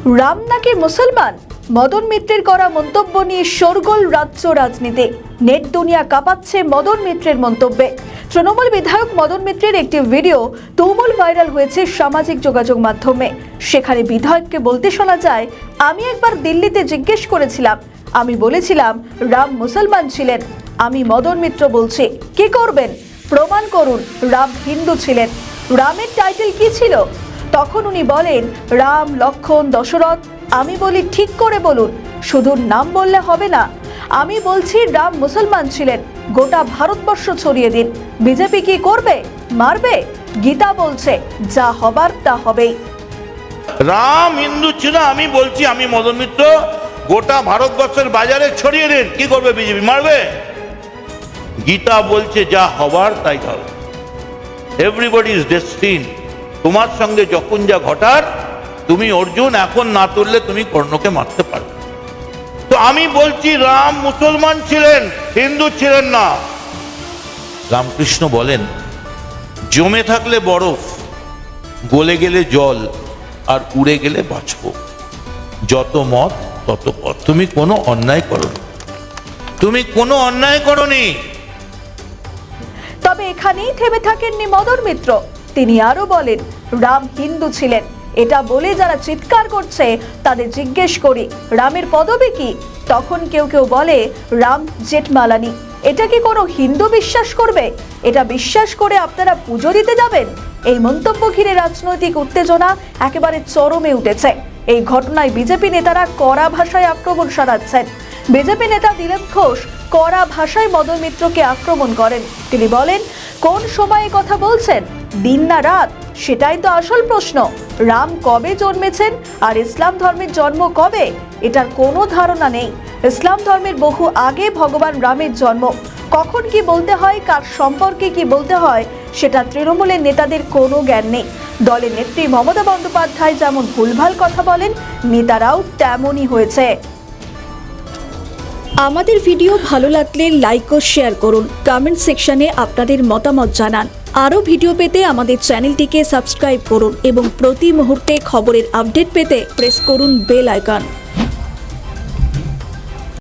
রাম নাকি মুসলমান? মদন মিত্রের করা মন্তব্য নিয়ে শোরগোল রাজ্য রাজনীতি। নেট দুনিয়া কাঁপাচ্ছে মদন মিত্রের মন্তব্যে। তৃণমূল বিধায়ক মদন মিত্রের একটি ভিডিও তুমুল ভাইরাল হয়েছে সামাজিক যোগাযোগ মাধ্যমে। সেখানে বিধায়ককে বলতে শোনা যায়, আমি একবার দিল্লিতে জিজ্ঞেস করেছিলাম, আমি বলেছিলাম রাম মুসলমান ছিলেন। আমি মদন মিত্র বলছি, কি করবেন? প্রমাণ করুন রাম হিন্দু ছিলেন। রামের টাইটেল কি ছিল? তখন উনি বলেন রাম, লক্ষণ, দশরথ। আমি বলি ঠিক করে বলুন, শুধু নাম বললে হবে না। আমি বলছি রাম মুসলমান ছিলেন, গোটা ভারতবর্ষ ছড়িয়ে দিন। বিজেপি কি করবে? মারবে? গীতা বলছে যা হবার তা হবেই। রাম হিন্দু ছিল, আমি বলছি আমি মদন মিত্র, গোটা ভারতবর্ষের বাজারে ছড়িয়ে দিন। কি করবে বিজেপি? মারবে? গীতা বলছে যা হবার তাই হবে। Everybody is ডেস্টিন। তোমার সঙ্গে যখন যা ঘটার, তুমি অর্জুন এখন না তুললে তুমি কর্ণকে মারতে পারবে। তো আমি বলছি রাম মুসলমান ছিলেন, হিন্দু ছিলেন না। রামকৃষ্ণ বলেন, জমে থাকলে বরফ, গলে গেলে জল, আর উড়ে গেলে বাষ্প। যত মত তত পথ। তুমি কোনো অন্যায় করোনি, তুমি কোনো অন্যায় করোনি। তবে এখানেই থেমে থাকেননি মদন মিত্র। তিনি আরো বলেন রাম হিন্দু ছিলেন। এটা বলে যারা চিৎকার করছে তাদের জিজ্ঞেস করি, রামের পদবী কি? তখন কেউ কেউ বলে রাম জেঠমালানি। এটা কি কোনো হিন্দু বিশ্বাস করবে? এটা বিশ্বাস করে আপনারা পুজো দিতে যাবেন? এই মন্তব্য ঘিরে রাজনৈতিক উত্তেজনা একেবারে চরমে উঠেছে। এই ঘটনায় বিজেপি নেতারা কড়া ভাষায় আক্রমণ সারাচ্ছেন। বিজেপি নেতা দিলীপ ঘোষ কড়া ভাষায় মদন মিত্রকে আক্রমণ করেন। তিনি বলেন, কোন সময়ে কথা বলছেন? দিন না রাত? সেটাই তো আসল প্রশ্ন। রাম কবে জন্মেছেন আর ইসলাম ধর্মের জন্ম কবে? এটার কোনো ধারণা নেই। ইসলাম ধর্মের বহু আগে ভগবান রামের জন্ম। কখন কি বলতে হয়, কার সম্পর্কে কি বলতে হয়, সেটা তৃণমূলের নেতাদের কোনো জ্ঞান নেই। দলের নেত্রী মমতা বন্দ্যোপাধ্যায় যেমন ভুলভাল কথা বলেন, নেতারাও তেমনই হয়েছে। আমাদের ভিডিও ভালো লাগলে লাইক ও শেয়ার করুন। কমেন্ট সেকশনে আপনাদের মতামত জানান। আরও ভিডিও পেতে আমাদের চ্যানেলটিকে সাবস্ক্রাইব করুন এবং প্রতি মুহূর্তে খবরের আপডেট পেতে প্রেস করুন বেল আইকন।